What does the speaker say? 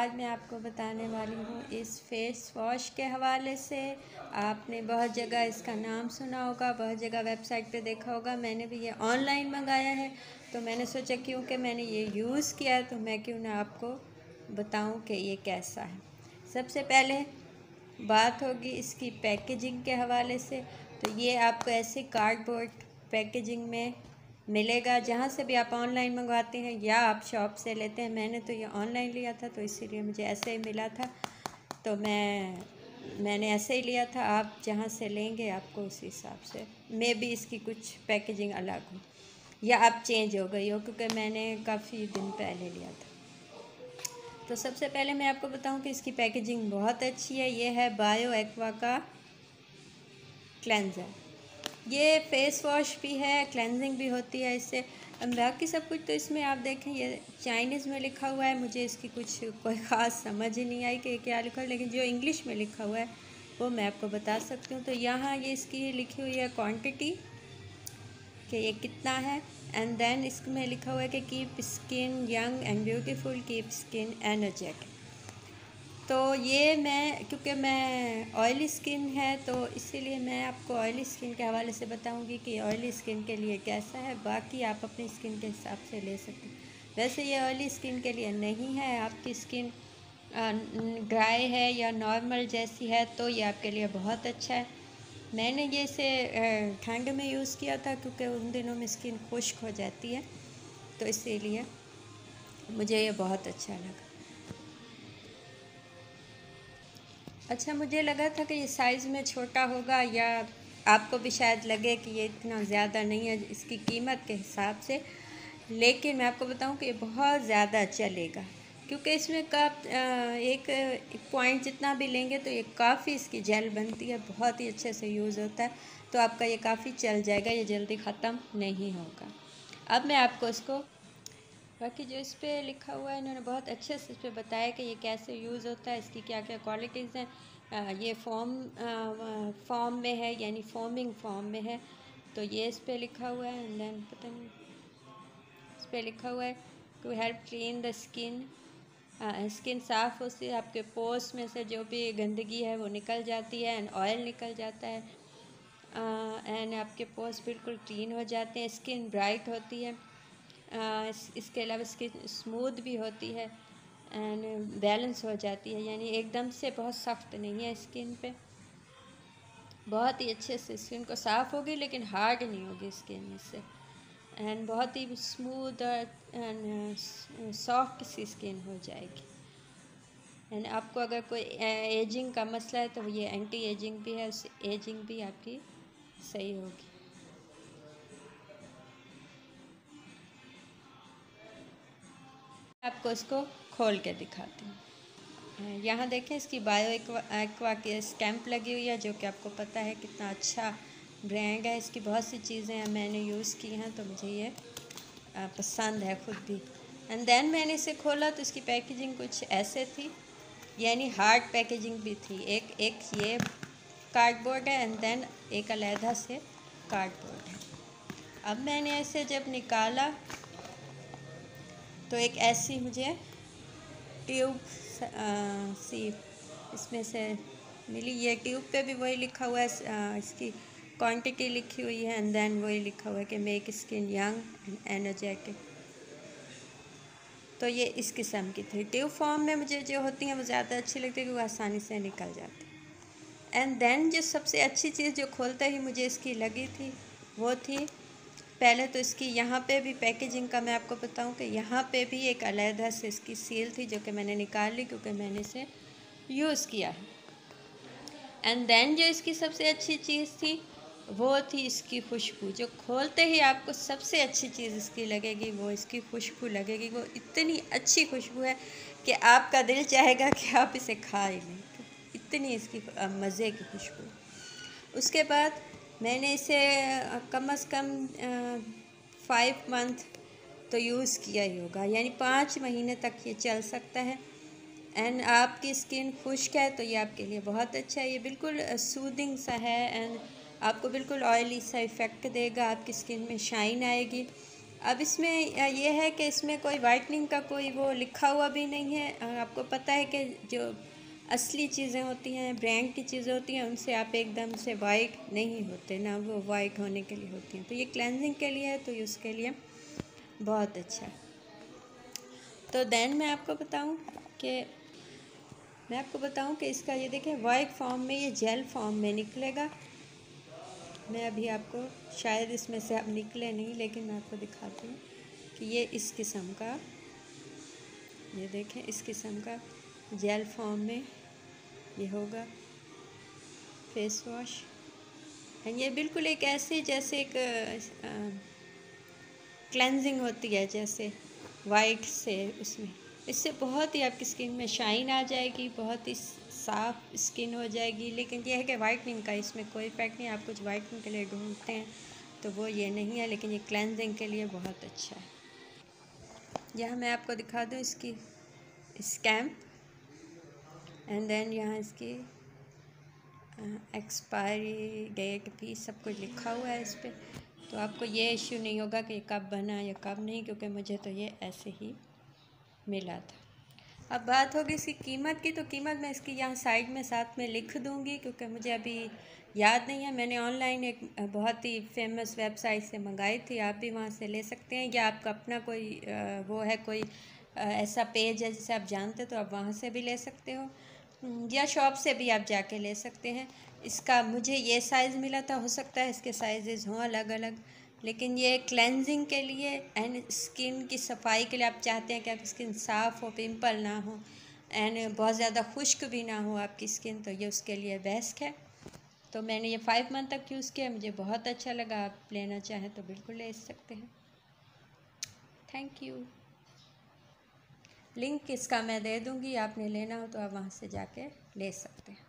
आज मैं आपको बताने वाली हूँ इस फेस वॉश के हवाले से। आपने बहुत जगह इसका नाम सुना होगा, बहुत जगह वेबसाइट पे देखा होगा। मैंने भी ये ऑनलाइन मंगाया है, तो मैंने सोचा क्योंकि मैंने ये यूज़ किया है तो मैं क्यों ना आपको बताऊँ कि ये कैसा है। सबसे पहले बात होगी इसकी पैकेजिंग के हवाले से। तो ये आपको ऐसे कार्डबोर्ड पैकेजिंग में मिलेगा, जहाँ से भी आप ऑनलाइन मंगवाते हैं या आप शॉप से लेते हैं। मैंने तो ये ऑनलाइन लिया था, तो इसीलिए मुझे ऐसे ही मिला था, तो मैंने ऐसे ही लिया था। आप जहाँ से लेंगे आपको उस हिसाब से मे भी इसकी कुछ पैकेजिंग अलग हो या अब चेंज हो गई हो, क्योंकि मैंने काफ़ी दिन पहले लिया था। तो सबसे पहले मैं आपको बताऊं कि इसकी पैकेजिंग बहुत अच्छी है। ये है बायो एक्वा का क्लेंज़र। ये फेस वॉश भी है, क्लेंजिंग भी होती है इससे। बाकी सब कुछ तो इसमें आप देखें ये चाइनीज़ में लिखा हुआ है। मुझे इसकी कुछ कोई ख़ास समझ ही नहीं आई कि क्या लिखा है, लेकिन जो इंग्लिश में लिखा हुआ है वो मैं आपको बता सकती हूँ। तो यहाँ ये इसकी लिखी हुई है क्वांटिटी कि ये कितना है, एंड देन इसमें लिखा हुआ है कि keep skin young and beautiful, keep skin energetic. तो ये क्योंकि मैं ऑयली स्किन है, तो इसीलिए मैं आपको ऑयली स्किन के हवाले से बताऊंगी कि ऑयली स्किन के लिए कैसा है। बाकी आप अपनी स्किन के हिसाब से ले सकते हैं। वैसे ये ऑयली स्किन के लिए नहीं है। आपकी स्किन ड्राई है या नॉर्मल जैसी है तो ये आपके लिए बहुत अच्छा है। मैंने ये इसे ठंड में यूज़ किया था, क्योंकि उन दिनों में स्किन खुश्क हो जाती है, तो इसीलिए मुझे ये बहुत अच्छा लगा। अच्छा, मुझे लगा था कि ये साइज़ में छोटा होगा, या आपको भी शायद लगे कि ये इतना ज़्यादा नहीं है इसकी कीमत के हिसाब से, लेकिन मैं आपको बताऊं कि ये बहुत ज़्यादा चलेगा, क्योंकि इसमें एक पॉइंट जितना भी लेंगे तो ये काफ़ी इसकी जेल बनती है, बहुत ही अच्छे से यूज़ होता है, तो आपका ये काफ़ी चल जाएगा, ये जल्दी ख़त्म नहीं होगा। अब मैं आपको इसको बाकी जो इस पर लिखा हुआ है, इन्होंने बहुत अच्छे से इस पर बताया कि ये कैसे यूज़ होता है, इसकी क्या क्या क्वालिटीज़ हैं। ये फॉर्म में है, यानी फोमिंग फॉर्म में है, तो ये इस पर लिखा हुआ है। एंड देन पता नहीं इस पर लिखा हुआ है to help clean the skin. Skin साफ़ होती है, आपके पोर्स में से जो भी गंदगी है वो निकल जाती है, एंड ऑयल निकल जाता है, एंड आपके पोर्स बिल्कुल क्लीन हो जाते हैं। स्किन ब्राइट होती है। इसके अलावा स्किन स्मूथ भी होती है एंड बैलेंस हो जाती है, यानी एकदम से बहुत सख्त नहीं है स्किन पे, बहुत ही अच्छे से स्किन को साफ़ होगी, लेकिन हार्ड नहीं होगी स्किन इससे, एंड बहुत ही स्मूथ एंड सॉफ्ट सी स्किन हो जाएगी। एंड आपको अगर कोई एजिंग का मसला है तो ये एंटी एजिंग भी है, उससे एजिंग भी आपकी सही होगी। आपको इसको खोल के दिखाती हूँ। यहाँ देखें इसकी बायो एक्वा की स्टैम्प लगी हुई है, जो कि आपको पता है कितना अच्छा ब्रांड है। इसकी बहुत सी चीज़ें मैंने यूज़ की हैं, तो मुझे ये पसंद है खुद भी। एंड देन मैंने इसे खोला तो इसकी पैकेजिंग कुछ ऐसे थी, यानी हार्ड पैकेजिंग भी थी। एक ये कार्डबोर्ड है, एंड देन एक अलहदा से कार्डबोर्ड है। अब मैंने ऐसे जब निकाला तो एक ऐसी मुझे ट्यूब सी इसमें से मिली। ये ट्यूब पे भी वही लिखा हुआ है, इसकी क्वांटिटी लिखी हुई है, एंड देन वही लिखा हुआ है कि make skin young and energetic. तो ये इस किस्म की थी। ट्यूब फॉर्म में मुझे जो होती हैं वो ज़्यादा अच्छी लगती है, क्योंकि वो आसानी से निकल जाती है। एंड देन जो सबसे अच्छी चीज़ जो खोलते ही मुझे इसकी लगी थी वो थी, पहले तो इसकी यहाँ पे भी पैकेजिंग का मैं आपको बताऊँ कि यहाँ पे भी एक अलहदा से इसकी सील थी, जो कि मैंने निकाल ली क्योंकि मैंने इसे यूज़ किया है। एंड देन जो इसकी सबसे अच्छी चीज़ थी वो थी इसकी खुशबू। जो खोलते ही आपको सबसे अच्छी चीज़ इसकी लगेगी वो इसकी खुशबू लगेगी। वो इतनी अच्छी खुशबू है कि आपका दिल चाहेगा कि आप इसे खा ही लें, इतनी इसकी मज़े की खुशबू। उसके बाद मैंने इसे कम अज़ कम 5 मंथ तो यूज़ किया ही होगा, यानी 5 महीने तक ये चल सकता है। एंड आपकी स्किन खुश्क है तो ये आपके लिए बहुत अच्छा है। ये बिल्कुल सूदिंग सा है, एंड आपको बिल्कुल ऑयली सा इफ़ेक्ट देगा, आपकी स्किन में शाइन आएगी। अब इसमें ये है कि इसमें कोई वाइटनिंग का कोई वो लिखा हुआ भी नहीं है। आपको पता है कि जो असली चीज़ें होती हैं, ब्रांड की चीज़ें होती हैं, उनसे आप एकदम से वाइट नहीं होते ना, वो वाइट होने के लिए होती हैं। तो ये क्लेंजिंग के लिए है, तो ये उसके लिए बहुत अच्छा है। तो देन मैं आपको बताऊं कि इसका ये देखें वाइट फॉर्म में, ये जेल फॉर्म में निकलेगा। मैं अभी आपको, शायद इसमें से अब निकले नहीं, लेकिन मैं आपको दिखाती हूँ कि ये इस किस्म का, ये देखें इस किस्म का जेल फॉर्म में ये होगा फेस वॉश। ये बिल्कुल एक ऐसे जैसे एक क्लेंजिंग होती है जैसे वाइट से, उसमें इससे बहुत ही आपकी स्किन में शाइन आ जाएगी, बहुत ही साफ़ स्किन हो जाएगी। लेकिन यह है कि वाइटनिंग का इसमें कोई इफेक्ट नहीं। आप कुछ वाइटनिंग के लिए ढूंढते हैं तो वो ये नहीं है, लेकिन ये क्लेंजिंग के लिए बहुत अच्छा है। यहाँ मैं आपको दिखा दूँ इसकी स्टैम्प, एंड देन यहाँ इसकी एक्सपायरी डेट भी सब कुछ लिखा हुआ है इस पर। तो आपको ये इश्यू नहीं होगा कि कब बना या कब नहीं, क्योंकि मुझे तो ये ऐसे ही मिला था। अब बात होगी इसकी कीमत की, तो कीमत मैं इसकी यहाँ साइड में साथ में लिख दूँगी, क्योंकि मुझे अभी याद नहीं है। मैंने ऑनलाइन एक बहुत ही फेमस वेबसाइट से मंगाई थी, आप भी वहाँ से ले सकते हैं, या आपका अपना कोई वो है, कोई ऐसा पेज है जिसे आप जानते तो आप वहाँ से भी ले सकते हो, या शॉप से भी आप जाके ले सकते हैं। इसका मुझे ये साइज़ मिला था, हो सकता है इसके साइज़ हों अलग अलग, लेकिन ये क्लेंजिंग के लिए एंड स्किन की सफाई के लिए आप चाहते हैं कि आपकी स्किन साफ़ हो, पिंपल ना हो, एंड बहुत ज़्यादा खुश्क भी ना हो आपकी स्किन, तो ये उसके लिए बेस्ट है। तो मैंने ये 5 मंथ तक यूज़ किया, मुझे बहुत अच्छा लगा। आप लेना चाहें तो बिल्कुल ले सकते हैं। Thank you. लिंक इसका मैं दे दूँगी, आपने लेना हो तो आप वहाँ से जाके ले सकते हैं।